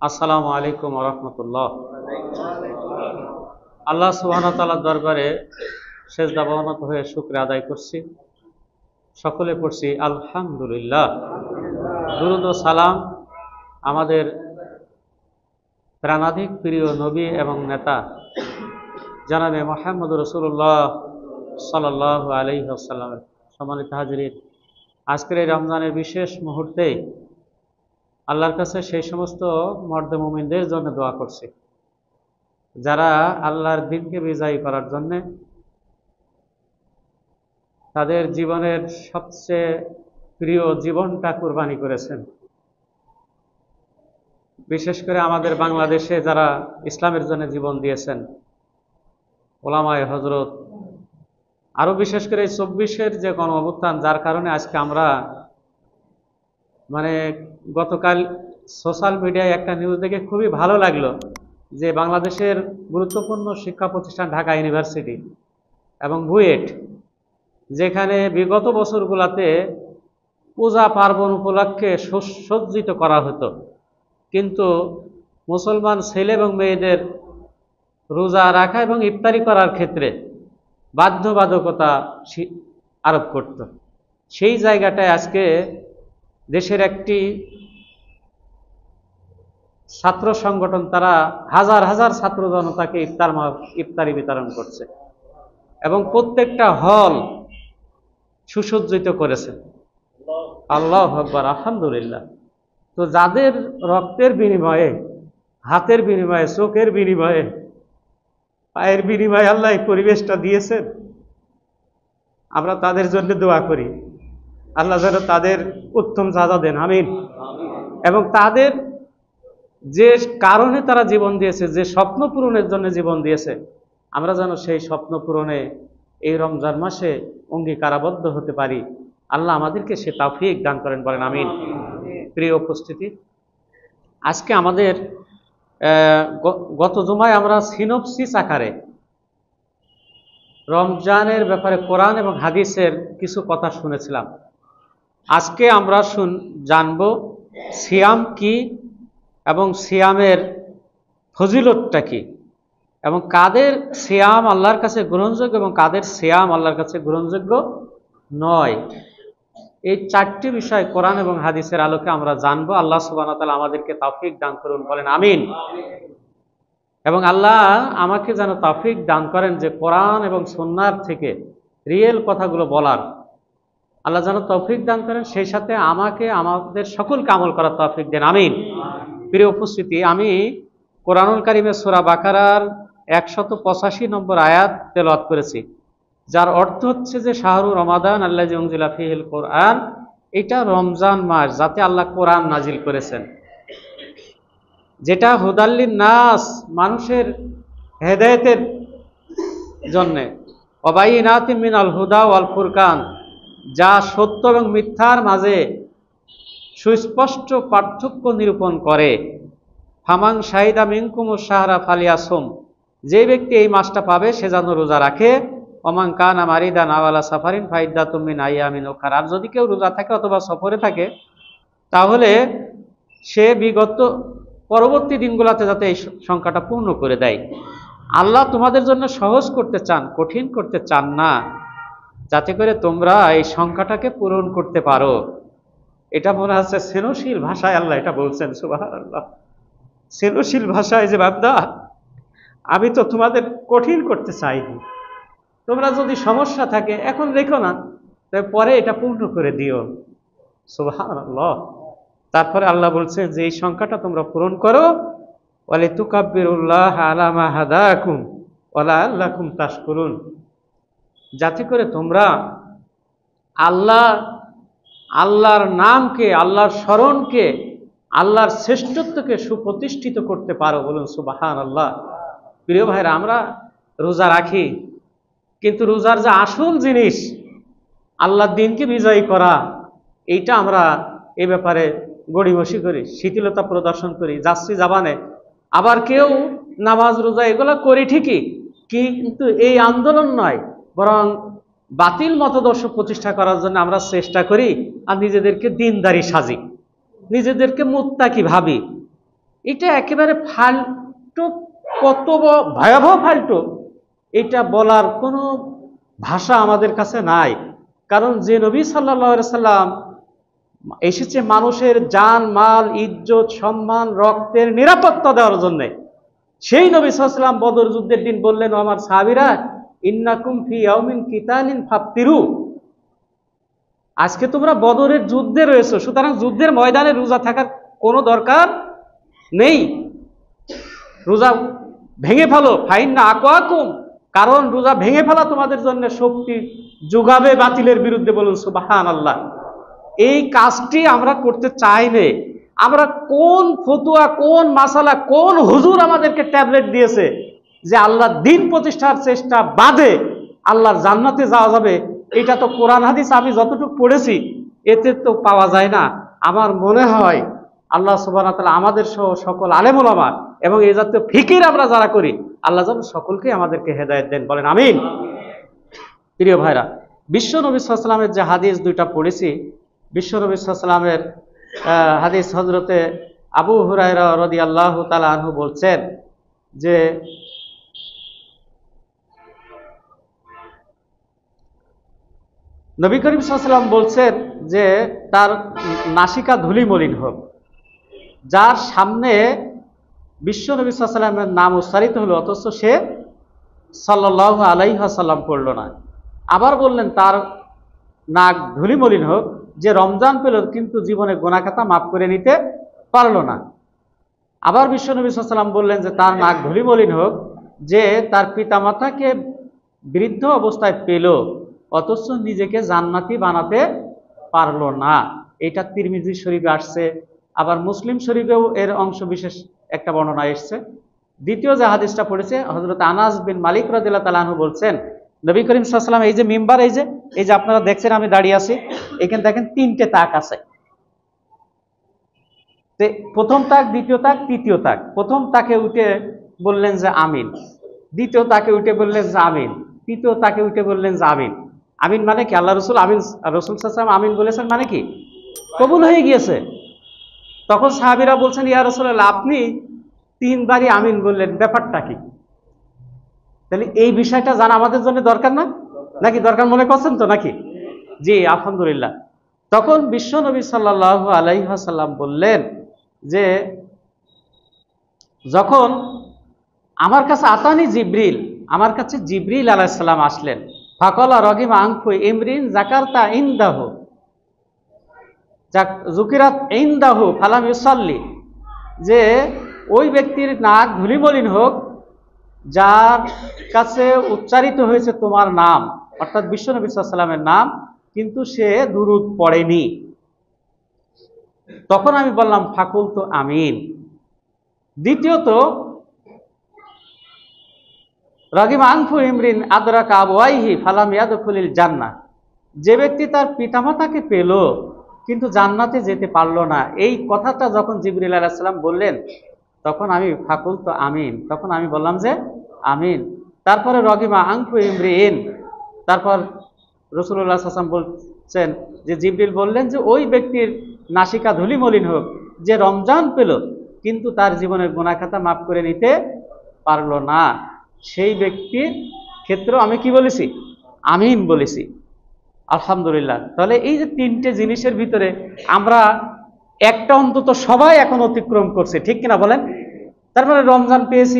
আসসালামু আলাইকুম ওয়া রাহমাতুল্লাহ। আল্লাহ সুবহানাহু ওয়া তাআলার দরবারে সেজদা অবনত হয়ে শুকরিয়া আদায় করছি। সকলে পড়ছি আলহামদুলিল্লাহ। দুরূদ ও সালাম আমাদের প্রাণাধিক প্রিয় নবী এবং নেতা জনাবে মুহাম্মদ রাসূলুল্লাহ সাল্লাল্লাহু আলাইহি ওয়াসাল্লামের। সম্মানিত হাজিরিন, আজকের এই রমজানের বিশেষ মুহূর্তে আল্লাহর কাছে সেই সমস্ত মর্দে মুমিনদের জন্য দোয়া করছি যারা আল্লাহর দ্বীনকে বিজয়ী করার জন্যে তাদের জীবনের সবচেয়ে প্রিয় জীবনটা কুরবানি করেছেন। বিশেষ করে আমাদের বাংলাদেশে যারা ইসলামের জন্য জীবন দিয়েছেন, ওলামায়ে হযরত, আরও বিশেষ করে এই 24-এর যে গণ অভ্যুত্থান, যার কারণে আজকে আমরা গতকাল সোশ্যাল মিডিয়ায় একটা নিউজ দেখে খুবই ভালো লাগলো যে বাংলাদেশের গুরুত্বপূর্ণ শিক্ষা প্রতিষ্ঠান ঢাকা ইউনিভার্সিটি এবং বুয়েট, যেখানে বিগত বছরগুলোতে পূজা পার্বণ উপলক্ষে সজ্জিত করা হতো, কিন্তু মুসলমান ছেলে এবং মেয়েদের রোজা রাখা এবং ইফতারি করার ক্ষেত্রে বাধ্যবাধকতা আরোপ করত। সেই জায়গাটায় আজকে দেশের একটি ছাত্র সংগঠন তারা হাজার হাজার ছাত্র জনতাকে ইফতারি বিতরণ করছে এবং প্রত্যেকটা হল সুসজ্জিত করেছে। আল্লাহু আকবার, আলহামদুলিল্লাহ। তো যাদের রক্তের বিনিময়ে, হাতের বিনিময়ে, চোখের বিনিময়ে, পায়ের বিনিময়ে আল্লাহ এই পরিবেশটা দিয়েছেন, আমরা তাদের জন্য দোয়া করি আল্লাহ যেন তাদের উত্তম সাজা দেন, আমিন। এবং তাদের যে কারণে তারা জীবন দিয়েছে, যে স্বপ্ন পূরণের জন্য জীবন দিয়েছে, আমরা যেন সেই স্বপ্ন পূরণে এই রমজান মাসে অঙ্গীকারাবদ্ধ হতে পারি। আল্লাহ আমাদেরকে সে তৌফিক দান করেন, বলেন আমিন। প্রিয় উপস্থিতি, আজকে আমাদের গত জুমায় আমরা সিনপসিস আকারে রমজানের ব্যাপারে কোরআন এবং হাদিসের কিছু কথা শুনেছিলাম। আজকে আমরা জানব সিয়াম কি এবং সিয়ামের ফজিলতটা কি, এবং কাদের সিয়াম আল্লাহর কাছে গ্রহণযোগ্য এবং কাদের সিয়াম আল্লাহর কাছে গ্রহণযোগ্য নয়। এই চারটি বিষয় কোরআন এবং হাদিসের আলোকে আমরা জানবো। আল্লাহ সুবহানাহু ওয়া তাআলা আমাদেরকে তৌফিক দান করুন, বলেন আমিন। এবং আল্লাহ আমাকে যেন তৌফিক দান করেন যে কোরআন এবং সুন্নাহর থেকে রিয়েল কথাগুলো বলার। আল্লাহ যেন তৌফিক দান করেন, সেই সাথে আমাকে আমাদের সকলকে আমল করার তৌফিক দেন, আমিন। প্রিয় উপস্থিতি, আমি কোরআনুল কারীমের সূরা বাকারার 185 নম্বর আয়াত তেলাওয়াত করেছি, যার অর্থ হচ্ছে যে শাহরু রমাদান আল্লাযী উনজিলা ফীহিল কোরআন, এটা রমজান মাস যাতে আল্লাহ কোরআন নাজিল করেছেন, যেটা হুদাল্লিন নাস, মানুষের হেদায়েতের জন্যে, ওয়াবাইনাতিম মিনাল হুদা ওয়াল ফুরকান, যা সত্য এবং মিথ্যার মাঝে সুস্পষ্ট পার্থক্য নিরূপণ করে। ফামান শাহিদা মিনকুমুশ শাহরা ফালিয়াসুম, যে ব্যক্তি এই মাসটা পাবে সে যেন রোজা রাখে। ওমান কানা মারিদান আও আলা সাফারিন ফাইদ্দাতুম মিন আইয়ামিন উখরা, আর যদি কেউ রোজা থাকে অথবা সফরে থাকে তাহলে সে পরবর্তী দিনগুলোতে যাতে এই সংখ্যাটা পূর্ণ করে দেয়। আল্লাহ তোমাদের জন্য সহজ করতে চান, কঠিন করতে চান না, যাতে করে তোমরা এই সংখ্যাটাকে পূরণ করতে পারো। এটা মনে হচ্ছে সৃজনশীল ভাষায় আল্লাহ এটা বলছেন, সুবহানাল্লাহ। সৃজনশীল ভাষায় যে বান্দা, আমি তো তোমাদের কঠিন করতে চাইনি, তোমরা যদি সমস্যা থাকে এখন রেখো না, তবে পরে এটা পূর্ণ করে দিও, সুবহানাল্লাহ। তারপরে আল্লাহ বলছেন যে এই সংখ্যাটা তোমরা পূরণ করো, ওয়ালিতুকাব্বিরুল্লাহ আলা মা হাদাকুম ওয়া লাআল্লাকুম তাশকুরুন, যাতে করে তোমরা আল্লাহর নামকে, আল্লাহর স্মরণকে, আল্লাহর শ্রেষ্ঠত্বকে সুপ্রতিষ্ঠিত করতে পারো, বলুন সুবহানাল্লাহ। প্রিয় ভাইরা, আমরা রোজা রাখি, কিন্তু রোজার যে আসল জিনিস আল্লাহর দ্বীনকে বিজয়ী করা, এইটা আমরা এই ব্যাপারে গড়িমসি করি, শিথিলতা প্রদর্শন করি, যাচ্ছি জাবানে। আবার কেউ নামাজ রোজা এগুলো করি ঠিকই, কিন্তু এই আন্দোলন নয়, বরং বাতিল মতদর্শ প্রতিষ্ঠা করার জন্য আমরা চেষ্টা করি আর নিজেদেরকে দিনদারি সাজি, নিজেদেরকে মুত্তাকি ভাবি। এটা একেবারে ফালতু, কত ভয়াবহ ফালতু, এটা বলার কোনো ভাষা আমাদের কাছে নাই। কারণ যে নবী সাল্লাল্লাহু আলাইহি সাল্লাম এসেছে মানুষের জান মাল ইজ্জত সম্মান রক্তের নিরাপত্তা দেওয়ার জন্য, সেই নবী সাল্লাল্লাহু আলাইহি সাল্লাম বদর যুদ্ধের দিন বললেন, আমার সাহাবীরা, ইন্নাকুম ফি ইয়াউমিন কিতালিন ফাফতিরু, আজকে তোমরা বদরের যুদ্ধে রয়েছে, সুতরাং যুদ্ধের ময়দানে রোজা থাকার কোনো দরকার নেই, রোজা ভেঙে ফেলো, ফাইন্না আকওয়াকুম, কারণ রোজা ভেঙে ফেলা তোমাদের জন্য শক্তি যোগাবে বাতিলের বিরুদ্ধে। বলুন সুবহানাল্লাহ। এই কাজটি আমরা করতে চাই না। আমরা কোন ফতুয়া, কোন মাসালা, কোন হুজুর আমাদেরকে ট্যাবলেট দিয়েছে যে আল্লাহর দ্বীন প্রতিষ্ঠার চেষ্টা বাদে আল্লাহর জান্নাতে যাওয়া যাবে? এটা তো কোরআন হাদিস আমি যতটুকু পড়েছি এতে তো পাওয়া যায় না। আমার মনে হয় আল্লাহ সুবহানাহু ওয়া তাআলা আমাদের সহ সকল আলেম ওলামা এবং এই জাতীয় ফিকির আমরা যারা করি, আল্লাহ যেন সকলকে আমাদেরকে হেদায়েত দেন, বলেন আমিন। প্রিয় ভাইরা, বিশ্ব নবী সাল্লাল্লাহু আলাইহি ওয়াসাল্লামের যে হাদিস দুইটা পড়েছি, বিশ্ব নবী সাল্লাল্লাহু আলাইহি ওয়াসাল্লামের হাদিস হযরতে আবু হুরায়রা রাদিয়াল্লাহু তাআলা আনহু বলছেন যে নবী করিম সাল্লাল্লাহু আলাইহি ওয়াসাল্লাম বলছেন যে তার নাসিকা ধুলি মলিন হোক, যার সামনে বিশ্ব নবী সাল্লাল্লাহু আলাইহি ওয়াসাল্লামের নাম উচ্চারিত হলো অথচ সে সাল্লাল্লাহু আলাইহি ওয়াসাল্লাম পড়ল না। আবার বললেন তার নাক ধুলি মলিন হোক, যে রমজান পেল কিন্তু জীবনে গুনাহ খাতা মাফ করে নিতে পারল না। আবার বিশ্ব নবী সাল্লাল্লাহু আলাইহি ওয়াসাল্লাম বললেন যে তার নাক ধুলি মলিন হোক, যে তার পিতামাতাকে বৃদ্ধ অবস্থায় পেল অথচ নিজেকে জান্নাতি বানাতে পারল না। এটা তিরমিজি শরীফে আসছে, আবার মুসলিম শরীফেও এর অংশ বিশেষ একটা বর্ণনা এসছে। দ্বিতীয় যে হাদিসটা পড়েছে, হযরত আনাস বিন মালিক রাদিয়াল্লাহু তাআলা আনহু বলছেন, নবী করিম সাল্লাল্লাহু আলাইহি ওয়াসাল্লাম এই যে মিম্বার, এই যে আপনারা দেখছেন আমি দাঁড়িয়ে আছি, এখানে দেখেন তিনটে তাক আছে। প্রথম তাক, দ্বিতীয় তাক, তৃতীয় তাক। প্রথম তাকে উঠে বললেন যে আমিন, দ্বিতীয় তাকে উঠে বললেন যে আমিন, তৃতীয় তাকে উঠে বললেন যে আমিন। আমিন মানে কি? আল্লাহ রসুল আমিন, রসুল সাল্লাল্লাহু আলাইহি ওয়াসাল্লাম আমিন বলেছেন মানে কি? কবুল হয়ে গিয়েছে। তখন সাহাবীরা বলছেন, ইয়া রাসূলুল্লাহ, আপনি তিনবারই আমিন বললেন, ব্যাপারটা কি? তাহলে এই বিষয়টা জানা আমাদের জন্য দরকার না নাকি? দরকার মনে করছেন তো নাকি? জি, আলহামদুলিল্লাহ। তখন বিশ্ব নবী সাল্লাল্লাহু আলাইহি ওয়াসাল্লাম বললেন যে যখন আমার কাছে আতানি জিবরিল, আমার কাছে জিবরিল আলাইহিস সালাম আসলেন, ফাকালা রাগিমা আনফু ইমরিন যাকারতা ইনদাহু যুকিরাত ইনদাহু ফালাম ইউসাল্লি, যে ওই ব্যক্তির নাক ধুলি মলিন হোক যার কাছে উচ্চারিত হয়েছে তোমার নাম, অর্থাৎ বিশ্ব নবী সাল্লাল্লাহু আলাইহি ওয়াসাল্লামের নাম, কিন্তু সে দুরূদ পড়েনি। তখন আমি বললাম ফাকুল তো আমিন। দ্বিতীয়ত রাগিম আনফু ইমরিন আদরাকা আবওয়াইহি ফালাম ইয়াদখুলিল জান্নাহ, যে ব্যক্তি তার পিতামাতাকে পেল কিন্তু জান্নাতে যেতে পারল না। এই কথাটা যখন জিবরিল আলাইহিস সালাম বললেন তখন আমি ফাকুল তো আমিন, তখন আমি বললাম যে আমিন। তারপরে রগিমা আনফু ইমরিন, তারপর রাসূলুল্লাহ সাল্লাল্লাহু আলাইহি ওয়াসাল্লাম বলছেন যে জিবরিল বললেন যে ওই ব্যক্তির নাসিকা ধুলি মলিন হোক যে রমজান পেল কিন্তু তার জীবনের গুনাহ খাতা মাফ করে নিতে পারল না, সেই ব্যক্তির ক্ষেত্রে আমি কি বলেছি? আমিন বলেছি। আলহামদুলিল্লাহ। তাহলে এই যে তিনটে জিনিসের ভিতরে আমরা একটা অন্তত সবাই এখন অতিক্রম করছে, ঠিক কিনা বলেন? তার মানে রমজান পেয়েছি,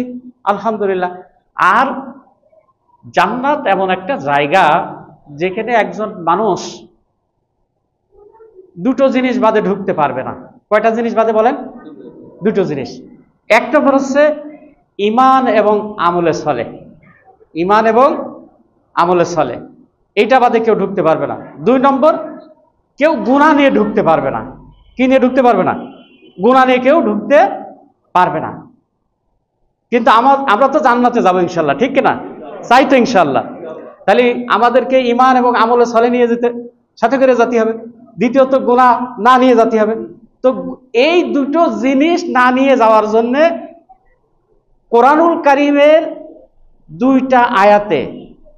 আলহামদুলিল্লাহ। আর জান্নাত এমন একটা জায়গা যেখানে একজন মানুষ দুটো জিনিস বাদে ঢুকতে পারবে না। কয়টা জিনিস বাদে বলেন? দুটো জিনিস। এক নম্বর হচ্ছে ঈমান এবং আমলে সলেহ, ঈমান এবং আমলে সলেহ, এইটা বাদে কেউ ঢুকতে পারবে না। দুই নম্বর, কেউ গুনাহ নিয়ে ঢুকতে পারবে না। কি নিয়ে ঢুকতে পারবে না? গুনাহ নিয়ে কেউ ঢুকতে পারবে না। কিন্তু আমরা তো জান্নাতে যাবো ইনশাল্লাহ, ঠিক কিনা? চাই তো ইনশাল্লাহ। তাহলে আমাদেরকে ঈমান এবং আমলে সলেহ নিয়ে যেতে, সাথে করে যেতে হবে। দ্বিতীয়ত গুনাহ না নিয়ে যেতে হবে। তো এই দুটো জিনিস না নিয়ে যাওয়ার জন্য কোরআনুল কারীমের দুইটা আয়াতে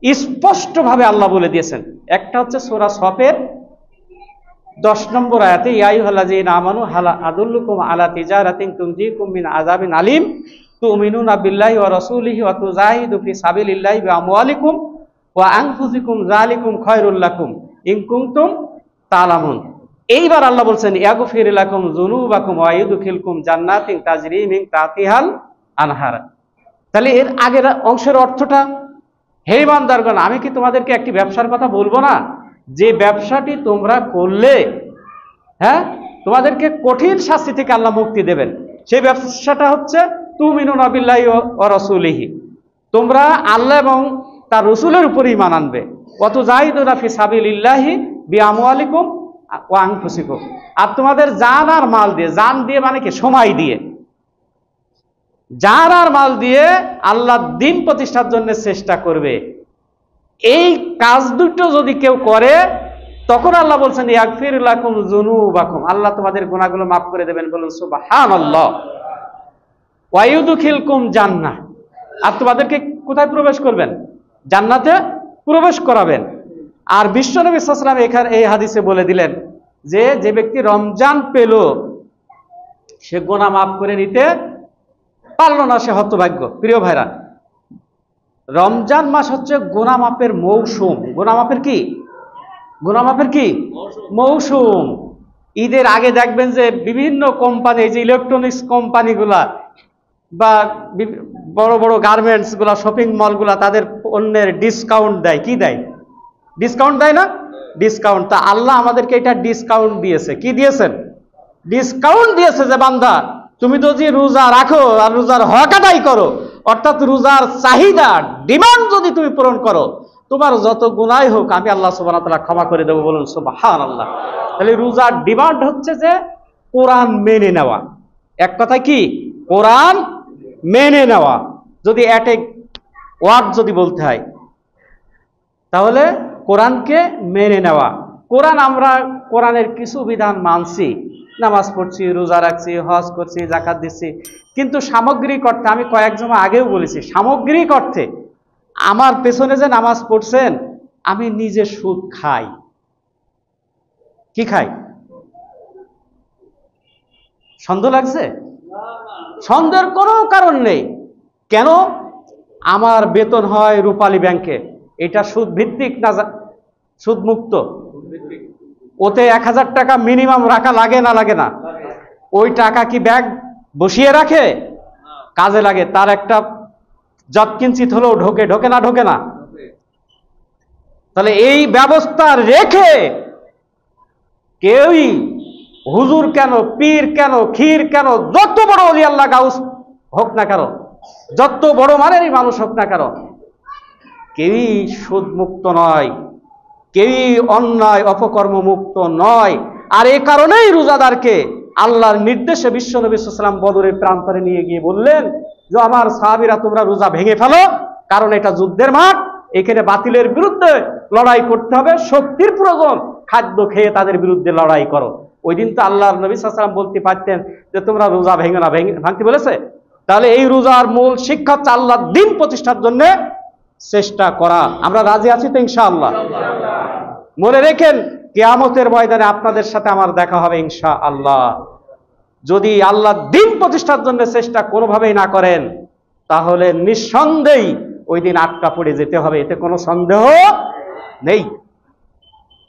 স্পষ্টভাবে আল্লাহ বলে দিয়েছেন। একটা হচ্ছে সূরা সফের 10 নম্বর আয়াতে ইয়া আইয়ুহাল্লাযীনা আমানু হাল আদুল্লুকুম আলা তিজারাতিন তুনজিকুম মিন আযাবিন আলীম তুমিনুনা বিল্লাহি ওয়া রাসূলিহি ওয়া তুজাহিদু ফি সাবিলিল্লাহি বিআমওয়ালিকুম ওয়া আনফুসিকুম যালিকুম খায়রুল লাকুম ইন কুনতুম তা'লামুন। এইবার আল্লাহ বলছেন ইয়াগফির লাকুম যুনুবাকুম ওয়া ইউদখিলকুম জান্নাতিন তাজরি মিন তাহতিহাল আনহার। তাহলে এর আগের অংশের অর্থটা, হে ইমানদারগণ, আমি কি তোমাদেরকে একটি ব্যবসার কথা বলবো না, যে ব্যবসাটি তোমরা করলে তোমাদেরকে কঠিন শাস্তি থেকে আল্লাহ মুক্তি দেবেন। সেই ব্যবসাটা হচ্ছে তুমিনুনা বিল্লাহি ওয়া রাসূলিহি, তোমরা আল্লাহ এবং তার রাসূলের উপর ঈমান আনবে। ওয়া তুজাহিদুনা ফি সাবিলিল্লাহি বিআমওয়ালিকুম ওয়া আনফুসিকুম, আর তোমাদের জান আর মাল দিয়ে, জান দিয়ে মানে কি সময় দিয়ে, জান আর মাল দিয়ে আল্লাহর দ্বীন প্রতিষ্ঠার জন্য চেষ্টা করবে। এই কাজ দুটো যদি কেউ করে তখন আল্লাহ বলছেন ইয়াগফির লাকুম যুনুবাকুম, আল্লাহ তোমাদের গুনাহগুলো মাফ করে দেবেন। বলুন সুবহানাল্লাহ। ওয়া ইউদখিলকুম জান্নাহ, আর তোমাদেরকে কোথায় প্রবেশ করবেন? জান্নাতে প্রবেশ করাবেন। আর বিশ্বনবী সাল্লাল্লাহু আলাইহি ওয়াসাল্লাম এখানে এই হাদিসে বলে দিলেন যে যে ব্যক্তি রমজান পেল সে গুনাহ মাফ করে নিতে পারলো না, সে হতভাগ্য। প্রিয় ভাইরা, রমজান মাস হচ্ছে গুনাহ মাফের মৌসুম। গুনাহ মাফের কি? গুনাহ মাফের কি মৌসুম। ঈদের আগে দেখবেন যে বিভিন্ন কোম্পানি, যে ইলেকট্রনিক্স কোম্পানিগুলা বা বড় বড় গার্মেন্টস গুলা, শপিং মলগুলা তাদের পণ্যের ডিসকাউন্ট দেয়। কি দেয়? ডিসকাউন্ট দেয় না? ডিসকাউন্ট। তা আল্লাহ আমাদেরকে এটা ডিসকাউন্ট দিয়েছে। কি দিয়েছেন? ডিসকাউন্ট দিয়েছে যে বান্দা তুমি যদি রোজা রাখো আর রোজার হক আদায় করো, অর্থাৎ রোজার চাহিদা, ডিমান্ড যদি তুমি পূরণ করো, তোমার যত গুনাহ হোক আমি আল্লাহ সুবহানাহু ওয়া তাআলা ক্ষমা করে দেবো। বলুন সুবহানাল্লাহ। তাহলে রোজার ডিমান্ড হচ্ছে যে কোরআন মেনে নেওয়া। এক কথায় কি? কোরআন মেনে নেওয়া। যদি অ্যাটেক ওয়ার্ড যদি বলতে হয় তাহলে কোরআনকে মেনে নেওয়া। কোরআন, আমরা কোরআনের কিছু বিধান মানছি, নামাজ পড়ছি, রোজা রাখছি, হজ করছি, যাকাত দিচ্ছি, কিন্তু সামগ্রিক অর্থে, আমি কয়েক জমা আগেও বলেছি, সামগ্রিক অর্থে আমার পেছনে যে নামাজ পড়ছেন আমি নিজে সুদ খাই। কি খাই? সন্দেহ লাগছে? সন্দেহের কোনো কারণ নেই। কেন? আমার বেতন হয় রূপালী ব্যাংকে, এটা সুদ ভিত্তিক না সুদ মুক্ত? ওতে 1000 টাকা মিনিমাম রাখা লাগে না লাগে না? ওই টাকা কি ব্যাগ বসিয়ে রাখে? কাজে লাগে। তার একটা যত কিঞ্চিত হলেও ঢোকে, ঢোকে না? ঢোকে না? তাহলে এই ব্যবস্থা রেখে কেউই, হুজুর কেন, পীর কেন, ক্ষীর কেন, যত বড় ওলি আল্লাহ গাউস হোক না কেন, যত বড় মানেরই মানুষ হোক না কেন, কেউই সুদ মুক্ত নয়, কেউই অন্যায় অপকর্ম মুক্ত নয়। আর এই কারণেই রোজাদারকে আল্লাহর নির্দেশে বিশ্বনবী সাল্লাল্লাহু আলাইহি ওয়াসাল্লাম বদরের প্রান্তরে নিয়ে গিয়ে বললেন যে আমার সাহাবীরা তোমরা রোজা ভেঙে ফেলো, কারণ এটা যুদ্ধের মাঠ, এখানে বাতিলের বিরুদ্ধে লড়াই করতে হবে, শক্তির প্রয়োজন, খাদ্য খেয়ে তাদের বিরুদ্ধে লড়াই করো। ওই দিন তো আল্লাহর নবী সাল্লাল্লাহু আলাইহি ওয়াসাল্লাম বলতে পারতেন যে তোমরা রোজা ভেঙে না, ভাঙতে বলেছে? তাহলে এই রোজার মূল শিক্ষা হচ্ছে আল্লাহর দ্বীন প্রতিষ্ঠার জন্য চেষ্টা করা। আমরা রাজি আছি তো ইনশাআল্লাহ? মনে রেখেন কিয়ামতের ময়দানে আপনাদের সাথে আমার দেখা হবে ইনশাআল্লাহ। যদি আল্লাহর দ্বীন প্রতিষ্ঠার জন্য চেষ্টা কোনোভাবেই না করেন তাহলে নিঃসন্দেহে ওই দিন আটকা পড়ে যেতে হবে, এতে কোনো সন্দেহ নেই।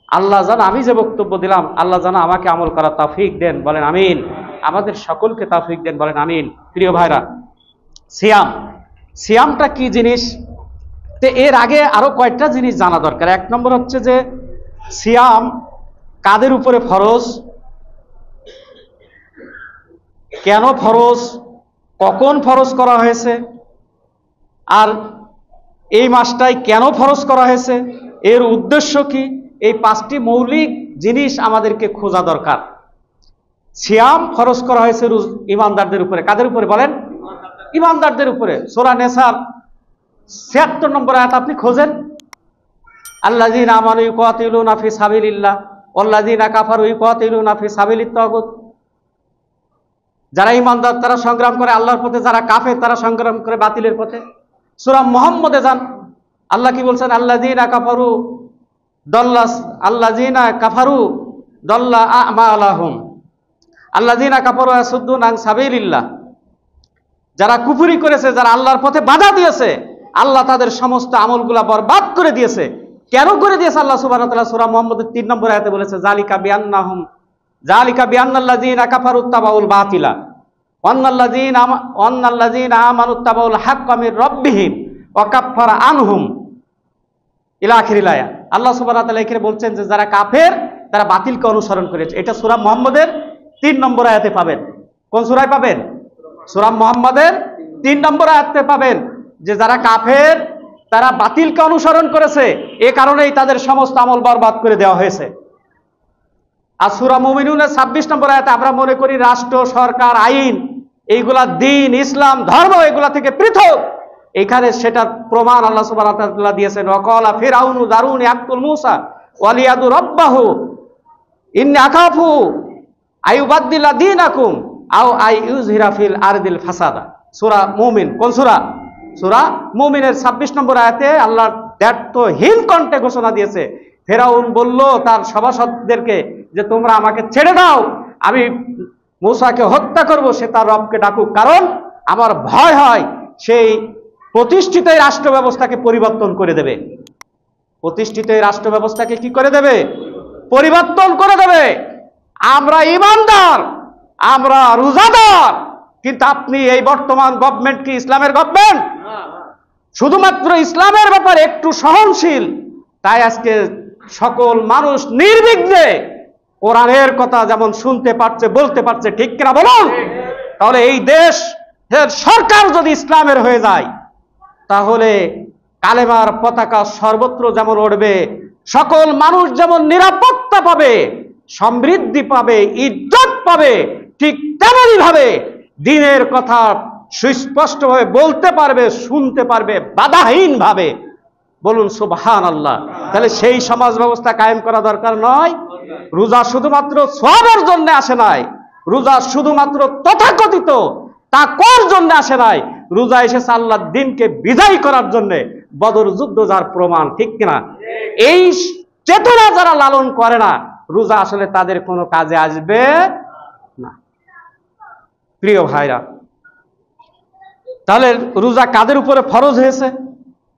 আল্লাহ যেন আমি যে বক্তব্য দিলাম, আল্লাহ যেন আমাকে আমল করার তৌফিক দেন, বলেন আমিন। আমাদের সকলকে তৌফিক দেন, বলেন আমিন। প্রিয় ভাইরা, সিয়াম, সিয়ামটা কি জিনিস? তো এর আগে আরো কয়েকটা জিনিস জানা দরকার। 1 নম্বর হচ্ছে যে সিয়াম কাদের উপরে ফরজ, কেন ফরজ, কখন ফরজ করা হয়েছে, আর এই মাসটাই কেন ফরজ করা হয়েছে, এর উদ্দেশ্য কি, এই 5টি মৌলিক জিনিস আমাদেরকে খোঁজা দরকার। সিয়াম ফরজ করা হয়েছে ইমানদারদের উপরে। কাদের উপরে বলেন? ইমানদারদের উপরে। সূরা নিসার 76 নম্বর আয়াত আপনি খোঁজেন, আল্লাযীনা আমানু ইউকাতিলুনা ফি সাবিলিল্লাহ ওয়াল্লাযীনা কাফারু ইউকাতিলুনা ফি সাবিলিত তাগুত। যারা ইমানদার তারা সংগ্রাম করে আল্লাহর পথে, যারা কাফের তারা সংগ্রাম করে বাতিলের পথে। সূরা মুহাম্মদে যান, আল্লাহ কি বলছেন? আল্লাযীনা কাফারু দাল্লাস, আল্লাযীনা কাফারু দাল্লা আমালাহুম আল্লাযীনা কাফারু ইয়াসুদ্দুনা আন সাবিলিল্লাহ, যারা কুফরি করেছে, যারা আল্লাহর পথে বাধা দিয়েছে, আল্লাহ তাদের সমস্ত আমলগুলা বরবাদ করে দিয়েছে। কেন করে দিয়েছে? আল্লাহ সুবহানাহু ওয়া তাআলা সূরা মুহাম্মদের 3 নম্বর আয়াতে বলেছে, যালিকা বিআন্নাল্লাযীনা কাফারু তাবাউল বাতিলা ওয়ান্নাল্লাযীনা আমানু তাবাউল হাক্কা মির রাব্বিহিম ওয়া কাফারা আনহুম ইলা আখিরিল আয়াত। আল্লাহ সুবহানাহু ওয়া তাআলা এখানে বলছেন যে যারা কাফের তারা বাতিলকে অনুসরণ করেছে। এটা সূরা মুহাম্মদের 3 নম্বর আয়াতে পাবেন। কোন সূরায় পাবেন? সূরা মুহাম্মদের 3 নম্বর আয়াতে পাবেন যে যারা কাফের তারা বাতিলকে অনুসরণ করেছে, এ কারণেই তাদের সমস্ত আমল বরবাদ করে দেওয়া হয়েছে। আর সূরা মুমিনুনের 26 নম্বর আয়াতে আমরা মনে করি রাষ্ট্র, সরকার, আইন এইগুলা দিন, ইসলাম, ধর্ম এগুলা থেকে পৃথক। এখানে সেটার প্রমাণ আল্লাহ সুবহানাহু ওয়া তাআলা দিয়েছেন, ওয়াকালা ফিরআউনু দারুনি আক্তুল মূসা ওয়ালিয়াদু রাব্বাহু ইন্নী আখাফু আইয়ুবাদদিলা দীনাকুম আও আইয়ুযহিরা ফিল আরদিল ফাসাদা। সূরা মুমিন। কোন সূরা? সূরা মুমিনের 26 নম্বর আয়াতে আল্লাহ দ্ব্যর্থহীন কণ্ঠে ঘোষণা দিয়েছে। ফেরাউন বলল তার সভাসদদেরকে যে তোমরা আমাকে ছেড়ে দাও, আমি মূসাকে হত্যা করব, সে তার রবকে ডাকুক, কারণ আমার ভয় হয় সেই প্রতিষ্ঠিত এই রাষ্ট্র ব্যবস্থাকে পরিবর্তন করে দেবে। প্রতিষ্ঠিত এই রাষ্ট্র ব্যবস্থাকে কি করে দেবে? পরিবর্তন করে দেবে। আমরা ঈমানদার, আমরা রোজাদার, কিন্তু আপনি এই বর্তমান গভর্নমেন্ট কি ইসলামের গভর্নমেন্ট? শুধুমাত্র ইসলামের ব্যাপারে একটু সহনশীল, তাই আজকে সকল মানুষ নির্বিঘ্নে কোরআনের কথা যেমন শুনতে পারছে, বলতে পারছে। ঠিক কিনা বলুন? তাহলে এই দেশের সরকার যদি ইসলামের হয়ে যায়, তাহলে কালেমার পতাকা সর্বত্র যেমন উড়বে, সকল মানুষ যেমন নিরাপত্তা পাবে, সমৃদ্ধি পাবে, ইজ্জত পাবে, ঠিক তেমনি ভাবে দ্বীনের কথা সুস্পষ্টভাবে বলতে পারবে, শুনতে পারবে বাধাহীন ভাবে। বলুন সুবহানাল্লাহ। তাহলে সেই সমাজ ব্যবস্থা কায়েম করা দরকার নয়? রোজা শুধুমাত্র সওয়াবের জন্য আসে নাই, রোজা শুধুমাত্র তথাকথিত তাকওয়ার জন্য আসে নাই, রোজা এসেছে আল্লাহর দ্বীনকে বিজয় করার জন্য। বদর যুদ্ধ যার প্রমাণ। ঠিক কিনা? এই চেতনা যারা লালন করে না, রোজা আসলে তাদের কোনো কাজে আসবে না। প্রিয় ভাইরা, তাহলে রোজা কাদের উপরে ফরজ হয়েছে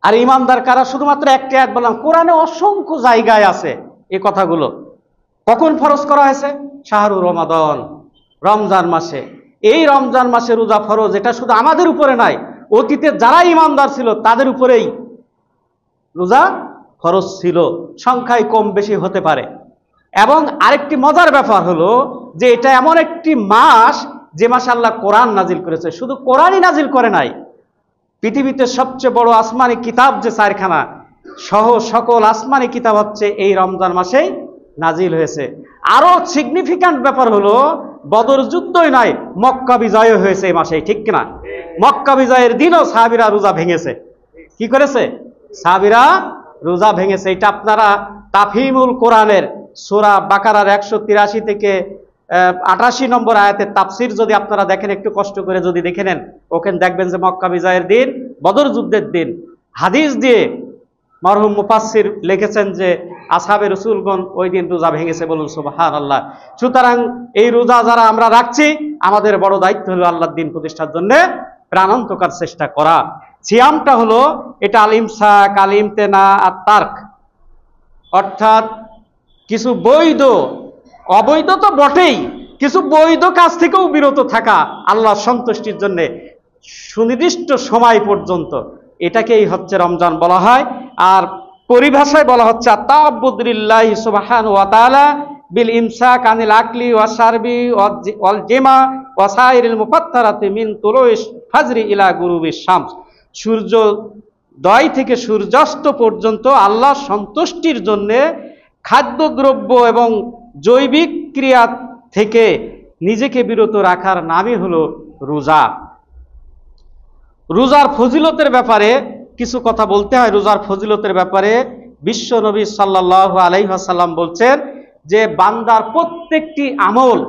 আর ইমানদার কারা? শুধুমাত্র একটা আয়াত বললাম, কোরআনে অসংখ্য জায়গায় আছে এই কথাগুলো। কখন ফরজ করা হয়েছে? শাহরুর রমাদান, রমজান মাসে। এই রমজান মাসে রোজা ফরজ। এটা শুধু আমাদের উপরে নাই, অতীতে যারা ইমানদার ছিল তাদের উপরেই রোজা ফরজ ছিল। সংখ্যায় কম বেশি হতে পারে। এবং আরেকটি মজার ব্যাপার হলো যে এটা এমন একটি মাস যে মাসে আল্লাহ কোরআন নাজিল করেছে। শুধু কোরআনই নাজিল করে নাই, পৃথিবীতে সবচেয়ে বড় আসমানি কিতাব যে 4খানা সহ সকল আসমানি কিতাব হচ্ছে এই রমজান মাসেই নাজিল হয়েছে। আরো সিগনিফিক্যান্ট ব্যাপার হলো বদর যুদ্ধই নয়, মক্কা বিজয় হয়েছে এই মাসেই। ঠিক কিনা? মক্কা বিজয়ের দিনও সাহাবীরা রোজা ভেঙেছে। কি করেছে? সাহাবীরা রোজা ভেঙেছে। এটা আপনারা তাফহিমুল কোরআনের সূরা বাকারার 183 থেকে 88 নম্বর আয়াতের তাফসির যদি আপনারা দেখেন, একটু কষ্ট করে যদি দেখে নেন, ওখানে দেখবেন যে মক্কা বিজয়ের দিন, বদর যুদ্ধের দিন। হাদিস দিয়ে মরহুম মুফাসসির লিখেছেন যে আসহাবে রাসূলগণ ওই দিন রোজা ভেঙেছে। বলুন সুবহানাল্লাহ। সুতরাং এই রোজা যারা আমরা রাখছি, আমাদের বড় দায়িত্ব হলো আল্লাহর দ্বীন প্রতিষ্ঠার জন্য প্রাণান্তকার চেষ্টা করা। সিয়ামটা হলো এটা আল ইমসাক, আল ইমতেনা, আর তার্ক, অর্থাৎ কিছু বৈধ, অবৈধ তো বটেই, কিছু বৈধ কাজ থেকেও বিরত থাকা আল্লাহর সন্তুষ্টির জন্য সুনির্দিষ্ট সময় পর্যন্ত। এটাকেই হচ্ছে রমজান বলা হয়। আর পরিভাষায় বলা হচ্ছে তাআব্বুদ লিল্লাহি সুবহানাহু ওয়া তাআলা বিল ইমসাক আনিল আকলি ওয়া শারবি ওয়াল জিমা ওয়া সাইরিল মুফাত্তারাতি মিন তুলুইশ ফাজরি ইলা গুরুবিশ শামস। সূর্যোদয় থেকে সূর্যাস্ত পর্যন্ত আল্লাহর সন্তুষ্টির জন্য খাদ্যদ্রব্য এবং জৈবিক ক্রিয়া থেকে নিজেকে বিরত রাখার নামই হলো রোজা। রোজার ফজিলতের ব্যাপারে কিছু কথা বলতে হয়। রোজার ফজিলতের ব্যাপারে বিশ্ব নবী সাল্লাল্লাহু আলাইহি ওয়াসাল্লাম বলছেন যে বান্দার প্রত্যেকটি আমল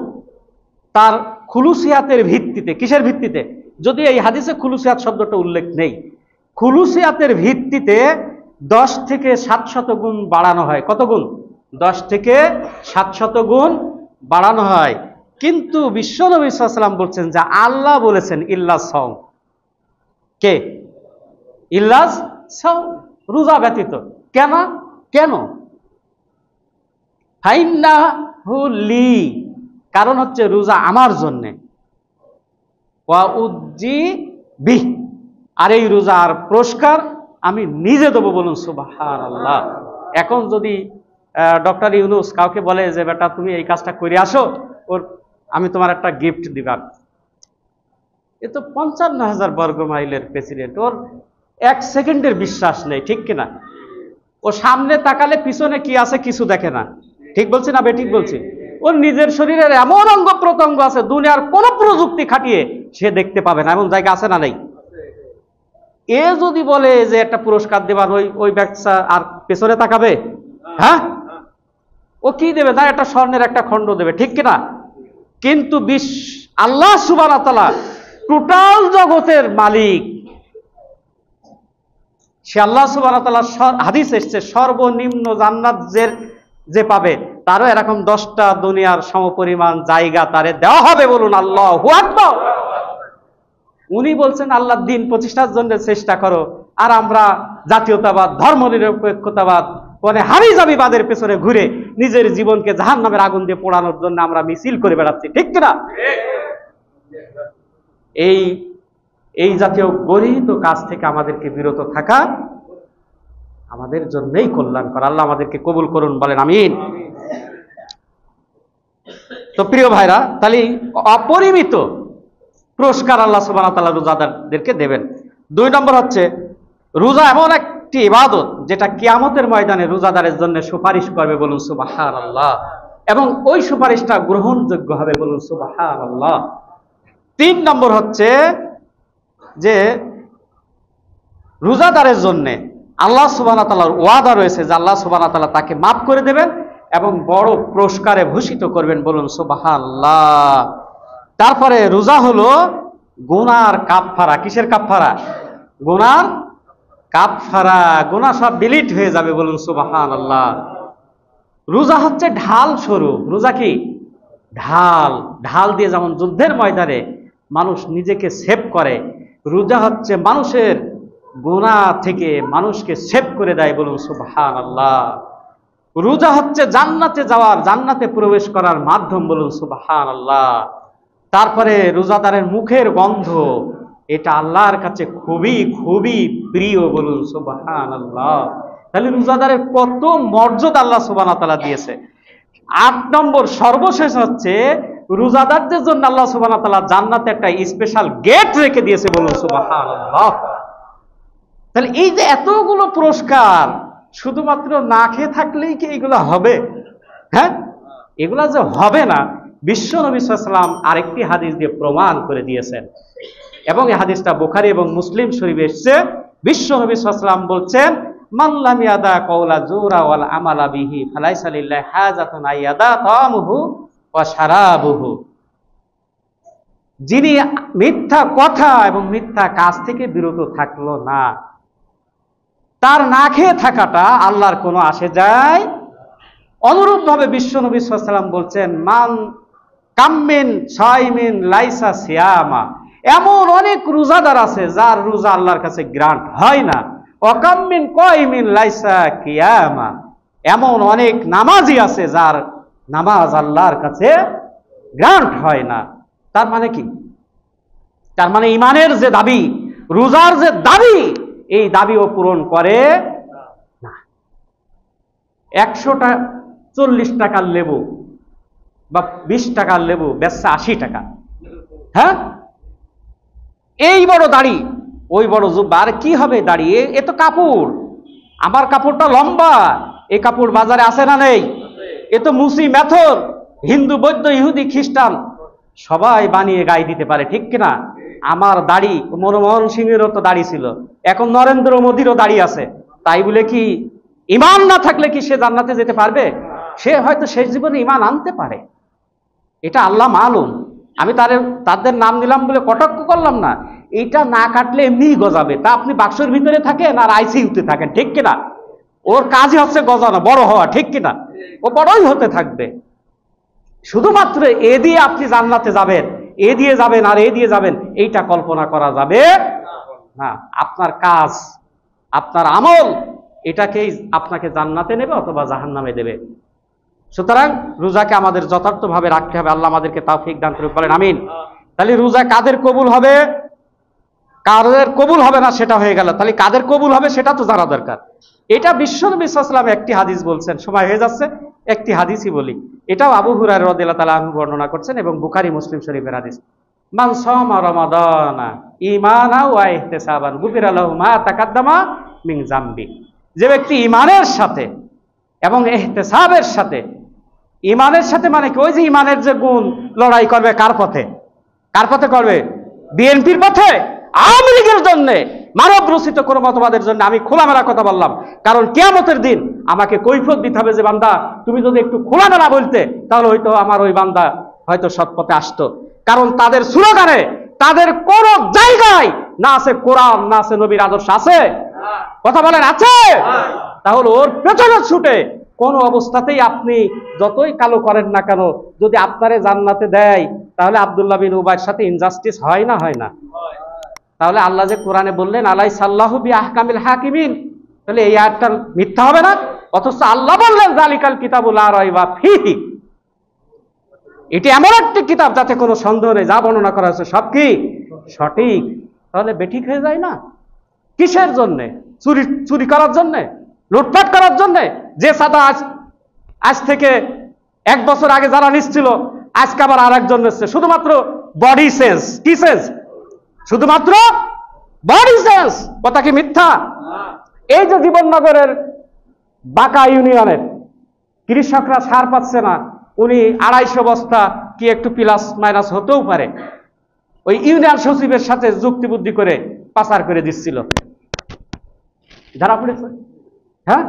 তার খুলুসিয়াতের ভিত্তিতে। কিসের ভিত্তিতে? যদি এই হাদিসে খুলুসিয়াত শব্দটা উল্লেখ নেই, খুলুসিয়াতের ভিত্তিতে 10 থেকে 700 গুণ বাড়ানো হয়। কত গুণ? 10 থেকে 700 গুণ বাড়ানো হয়। কিন্তু বিশ্বনবী সাল্লাল্লাহু আলাইহি ওয়াসাল্লাম বলছেন যে আল্লাহ বলেছেন ইল্লা সাওম, কে? ইল্লা সাওম, রোজা ব্যতীত। কেন? কেন? ফাইন্নাহু লি, কারণ হচ্ছে রোজা আমার জন্যে, ওয়া উজ্জি বিহ, আর এই রোজার পুরস্কার আমি নিজে দেবো, বলুন সুবহানাল্লাহ। এখন যদি ডক্টর ইউনূস কাউকে বলে যে বেটা তুমি এই কাজটা করে আসো, ওর আমি তোমার একটা গিফট দিবার, এ তো 55,000 বর্গ মাইলের প্রেসিডেন্ট, ওর 1 সেকেন্ডের বিশ্বাস নেই, ঠিক কিনা? ও সামনে তাকালে পিছনে কি আছে কিছু দেখে না, ঠিক বলছি না বেঠিক বলছি? ওর নিজের শরীরের এমন অঙ্গ প্রত্যঙ্গ আছে দুনিয়ার কোন প্রযুক্তি খাটিয়ে সে দেখতে পাবে না, এমন জায়গা আছে না নেই? এ যদি বলে যে একটা পুরস্কার দেবার, ওই ব্যবসা আর পেছনে তাকাবে? হ্যাঁ, ও কি দেবে? না একটা স্বর্ণের একটা খণ্ড দেবে, ঠিক কিনা? কিন্তু আল্লাহ সুবহানাহু ওয়া তাআলা টোটাল জগতের মালিক, সে আল্লাহ সুবহানাহু ওয়া তাআলা, হাদিস এসেছে সর্বনিম্ন জান্নাত যে পাবে তারও এরকম 10টা দুনিয়ার সমপরিমাণ জায়গা তারে দেওয়া হবে, বলুন আল্লাহু আকবার। উনি বলছেন আল্লাহর দ্বীন প্রতিষ্ঠার জন্য চেষ্টা করো, আর আমরা জাতীয়তাবাদ, ধর্মনিরপেক্ষতাবাদ, মানে হাবিজাবিবাদের পেছনে ঘুরে নিজের জীবনকে জাহান্নামের আগুন দিয়ে পোড়ানোর জন্য আমরা মিছিল করে বেড়াচ্ছি, ঠিক কিনা? এই জাতীয় গরিত কাজ থেকে আমাদেরকে বিরত থাকা আমাদের জন্যই কল্যাণকর। আল্লাহ আমাদেরকে কবুল করুন, বলেন আমিন। তো প্রিয় ভাইরা, তাহলে অপরিমিত পুরস্কার আল্লাহ সুবহানাহু ওয়া তাআলা রোজাদারদেরকে দেবেন। 2 নম্বর হচ্ছে রোজা এমন একটি ইবাদত যেটা কিয়ামতের ময়দানে রোজাদারের জন্য সুপারিশ করবে, বলুন সুবহানাল্লাহ, এবং ওই সুপারিশটা গ্রহণযোগ্য হবে, বলুন সুবহানাল্লাহ। 3 নম্বর হচ্ছে যে রোজাদারের জন্য আল্লাহ সুবহানাহু ওয়া তাআলার ওয়াদা রয়েছে যে আল্লাহ সুবহানাহু ওয়া তাআলা তাকে মাফ করে দেবেন এবং বড় পুরস্কারে ভূষিত করবেন, বলুন সুবহানাল্লাহ। তারপরে রোজা হলো গুনার কাফফারা। কিসের কাফফারা? গুনার কাফফারা। গুনাহ সব ডিলিট হয়ে যাবে, বলুন সুবহানাল্লাহ। রোজা হচ্ছে ঢাল স্বরূপ। রোজা কি? ঢাল। ঢাল দিয়ে যেমন যুদ্ধের ময়দানে মানুষ নিজেকে সেভ করে, রোজা হচ্ছে মানুষের গুনাহ থেকে মানুষকে সেভ করে দেয়, বলুন সুবহানাল্লাহ। রোজা হচ্ছে জান্নাতে যাওয়ার, জান্নাতে প্রবেশ করার মাধ্যম, বলুন সুবহানাল্লাহ। তারপরে রোজাদারের মুখের গন্ধ, এটা আল্লাহর কাছে খুবই খুবই প্রিয়, বলুন সুবহানাল্লাহ। তাহলে রোজাদারের কত মর্যাদা আল্লাহ সুবহানাহু ওয়া তাআলা দিয়েছে। 8 নম্বর সর্বশেষ হচ্ছে রোজাদারদের জন্য আল্লাহ সুবহানাহু ওয়া তাআলা জান্নাতে একটা স্পেশাল গেট রেখে দিয়েছে, বলুন সুবহানাল্লাহ। তাহলে এই যে এতগুলো পুরস্কার, শুধুমাত্র না খেয়ে থাকলেই কি এগুলো হবে? হ্যাঁ, এগুলা যে হবে না, বিশ্ব নবী সাল্লাল্লাহু আলাইহি ওয়াসাল্লাম আরেকটি হাদিস দিয়ে প্রমাণ করে দিয়েছেন, এবং এই হাদিসটা বুখারী এবং মুসলিম শরীফে এসেছে। বিশ্ব নবী সাল্লাল্লাহু আলাইহি ওয়াসাল্লাম বলছেন, মান লাম ইয়াদা কাওলা জুরা ওয়াল আমালা বিহি ফালাইসা লিল্লাহি হাজাতুন আইয়াদা তাআমুহু ওয়া শারাবুহু। যিনি মিথ্যা কথা এবং মিথ্যা কাজ থেকে বিরত থাকলো না, তার না খেয়ে থাকাটা আল্লাহর কোনো আসে যায়। অনুরূপভাবে বিশ্ব নবী সাল্লাল্লাহু আলাইহি ওয়াসাল্লাম বলছেন, মান কাম্মিন সাইমিন লাইসা সিয়ামা। এমন অনেক রোজাদার আছে যার রোজা আল্লাহর কাছে গ্রান্ট হয় না। অকাম্মিন কাইমিন লাইসা কিয়ামা। এমন অনেক নামাজি আছে যার নামাজ আল্লাহর কাছে গ্রান্ট হয় না। তার মানে কি? তার মানে ইমানের যে দাবি, রোজার যে দাবি, এই দাবিও পূরণ করে না। 140 টাকার লেবু বা 20 টাকার লেবু বেচছে 80 টাকা। হ্যাঁ, এই বড় দাড়ি, ওই বড় জুব্বা, আর কি হবে দাঁড়িয়ে? এ তো কাপড়, আমার কাপড়টা লম্বা, এই কাপড় বাজারে আছে না নেই? এ তো মুসি মেথর, হিন্দু বৌদ্ধ ইহুদি খ্রিস্টান সবাই বানিয়ে গায়ে দিতে পারে, ঠিক কিনা? আমার দাড়ি, মনমোহন সিংয়েরও তো দাড়ি ছিল, এখন নরেন্দ্র মোদীরও দাড়ি আছে, তাই বলে কি ইমান না থাকলে কি সে জান্নাতে যেতে পারবে? সে হয়তো শেষ জীবনে ইমান আনতে পারে, এটা আল্লাহ মালুম। আমি তাদের নাম নিলাম বলে কটাক্ষ করলাম না। এটা না কাটলে এমনি গজাবে, তা আপনি বাক্সের ভিতরে থাকেন আর আইসিইউতে থাকেন, ঠিক কিনা? ওর কাজই হচ্ছে গজানো, বড় হওয়া, ঠিক কিনা? ও বড়ই হতে থাকবে। শুধুমাত্র এ দিয়ে আপনি জান্নাতে যাবেন, এ দিয়ে যাবেন আর এ দিয়ে যাবেন, এইটা কল্পনা করা যাবে না। আপনার কাজ, আপনার আমল, এটাকেই আপনাকে জান্নাতে নেবে অথবা জাহান্নামে দেবে। সুতরাং রোজাকে আমাদের যথার্থভাবে রাখতে হবে। আল্লাহ আমাদেরকে তৌফিক দান করুন, বলেন আমিন। তাহলে রোজা কাদের কবুল হবে, কাদের কবুল হবে না সেটা হয়ে গেল। তাহলে কাদের কবুল হবে সেটা তো জানা দরকার। এটা বিশ্বনবী সাল্লাল্লাহু আলাইহি ওয়াসাল্লাম একটি হাদিস বলছেন, সময় হয়ে যাচ্ছে, একটি হাদিসই বলি। এটাও আবু হুরায়রা রাদিয়াল্লাহু তাআলা আনহু বর্ণনা করছেন এবং বুখারী মুসলিম শরীফের হাদিস। মান সামা রমাদানা ঈমানা ওয়া ইহতিসাবান গুফিরা লাহু মা তাকাদ্দামা মিন যামবি। যে ব্যক্তি ঈমানের সাথে এবং ইহতিসাবের সাথে, ঈমানের সাথে মানে কি, ওই যে ঈমানের যে গুণ, লড়াই করবে কার পথে, কার পথে করবে? বিএনপির পথে, আওয়ামী লীগের জন্য, মানব রচিত কোন মতবাদের জন্য? আমি খোলামেলা কথা বললাম, কারণ কিয়ামতের দিন আমাকে কৈফিয়ত দিতে হবে যে বান্দা তুমি যদি একটু খোলামেলা বলতে তাহলে হয়তো আমার ওই বান্দা হয়তো সৎপথে আসতো। কারণ তাদের স্লোগানে, তাদের কোন জায়গায় না আছে কোরআন, না আছে নবীর আদর্শ, আছে? কথা বলেন, আছে? তাহলে ওর পেছনে ছুটে কোন অবস্থাতেই আপনি যতই কালো করেন না কেন, যদি আপনারে জান্নাতে দেয়, তাহলে আব্দুল্লাহ বিন উবাইর সাথে ইনজাস্টিস হয় না হয় না? তাহলে আল্লাহ যে কোরআনে বললেন আলাইসাল্লাহু বিআহকামিল হাকিমিন, তাহলে এই আয়াতটা মিথ্যা হবে না? অথচ আল্লাহ বললেন যালিকাল কিতাবু লা রাইবা ফীহি, এটি এমন একটি কিতাব যাতে কোনো সন্দেহ নেই, যা বর্ণনা করা হয়েছে সব কি সঠিক। তাহলে বেঠিক হয়ে যায় না? কিসের জন্যে? চুরি করার জন্যে, লুটপাট করার জন্যে? যে সাদা আজ থেকে 1 বছর আগে যারা নিচ্ছিল, আজকে আবার আর একজন নিচ্ছে, শুধুমাত্র বডি সেন্স। কি সেন্স? শুধুমাত্র বডি সেন্স। কথা কি মিথ্যা? এই যে জীবননগরের বাঁকা ইউনিয়নের কৃষকরা সার পাচ্ছে না, উনি 250 বস্তা কি একটু প্লাস মাইনাস হতেও পারে, ওই ইউনিয়ন সচিবের সাথে যুক্তি বুদ্ধি করে পাচার করে দিচ্ছিল। যারা পড়েছে, হ্যাঁ,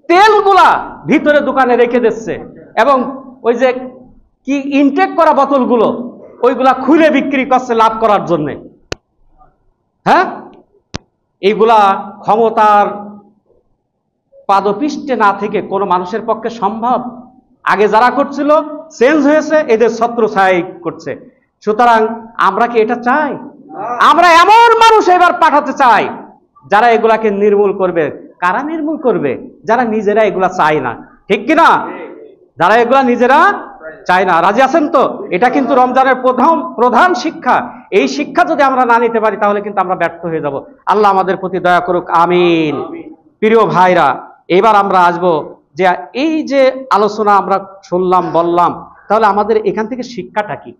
তেলগুলা ভিতরে দোকানে রেখে দিচ্ছে এবং ওই যে কি ইনটেক করা বোতলগুলো, ওইগুলা খুলে বিক্রি করছে লাভ করার জন্য। হ্যাঁ, এইগুলা ক্ষমতার পাদপৃষ্ঠে না থেকে কোনো মানুষের পক্ষে সম্ভব? আগে যারা করছিল চেঞ্জ হয়েছে, এদের ছত্রছায়া করছে। সুতরাং আমরা কি এটা চাই? আমরা এমন মানুষ এবার পাঠাতে চাই যারা এগুলাকে নির্মূল করবে। কারা নির্মূল করবে? যারা নিজেরা এগুলা চায় না, ঠিক কিনা? যারা এগুলা নিজেরা চায় না। রাজি আছেন তো? এটা কিন্তু রমজানের প্রধান শিক্ষা। এই শিক্ষা যদি আমরা না নিতে পারি তাহলে কিন্তু আমরা ব্যর্থ হয়ে যাব। আল্লাহ আমাদের প্রতি দয়া করুক, আমিন। প্রিয় ভাইরা, এবার আমরা আসবো যে এই যে আলোচনা আমরা শুনলাম, বললাম, তাহলে আমাদের এখান থেকে শিক্ষাটা কি?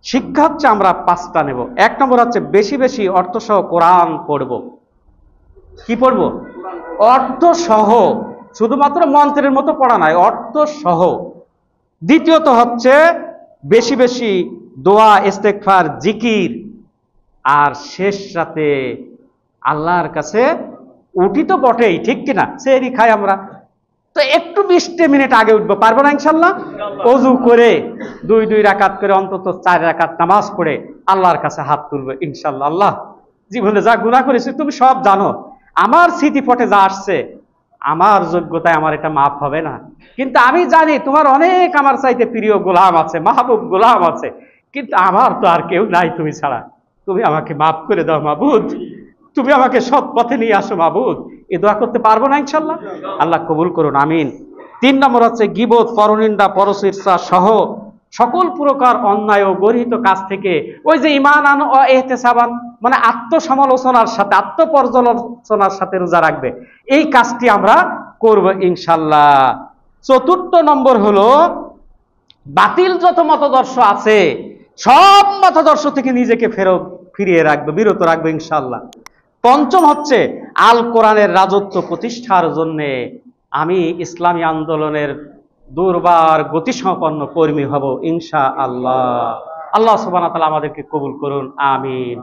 শিক্ষা হচ্ছে আমরা 5টা নেব। 1 নম্বর হচ্ছে বেশি বেশি অর্থসহ কোরআন পড়ব। কি পড়ব? অর্থসহ, শুধুমাত্র মন্ত্রের মতো পড়া নয়, অর্থসহ। দ্বিতীয়ত হচ্ছে বেশি বেশি দোয়া, ইস্তেগফার, জিকির। আর শেষ রাতে আল্লাহর কাছে উঠি তো বটেই, ঠিক কিনা? সেহরি খাই আমরা তো একটু 20 মিনিট আগে উঠবো, পারবো না ইনশাল্লাহ? ওযু করে 2 রাকাত করে অন্তত 4 রাকাত নামাজ পড়ে আল্লাহর কাছে হাত তুলবো ইনশাল্লাহ। আল্লাহ, জীবনে যা গুনাহ করেছি তুমি সব জানো, আমার স্মৃতিপটে যা আসছে, আমার যোগ্যতায় আমার এটা মাফ হবে না, কিন্তু আমি জানি তোমার অনেক আমার চাইতে প্রিয় গোলাম আছে, মাহবুব গোলাম আছে, কিন্তু আমার তো আর কেউ নাই তুমি ছাড়া। তুমি আমাকে মাফ করে দাও মাবুদ, তুমি আমাকে সৎ পথে নিয়ে আসো মাবুদ। এ দোয়া করতে পারবো না ইনশাল্লাহ? আল্লাহ কবুল করুন, আমিন। 3 নম্বর হচ্ছে গীবত, পরনিন্দা, পরচর্চা সহ সকল প্রকার অন্যায় ও গর্হিত কাজ থেকে ওই যে ঈমান ও ইহতিসাবান, মানে আত্মসমালোচনার সাথে, আত্মপর্যালোচনার সাথে রোজা রাখবে। এই কাজটি আমরা করব ইনশাল্লাহ। 4 নম্বর হলো বাতিল যত মতদর্শ আছে সব মতদর্শ থেকে নিজেকে ফিরিয়ে রাখবে, বিরত রাখবে ইনশাল্লাহ। 5 হচ্ছে আল কোরআনের রাজত্ব প্রতিষ্ঠার জন্য আমি ইসলামী আন্দোলনের দুর্বার গতিসম্পন্ন কর্মী হব ইনশাআল্লাহ। আল্লাহ সুবহানাহু ওয়া তাআলা আমাদেরকে কবুল করুন, আমিন।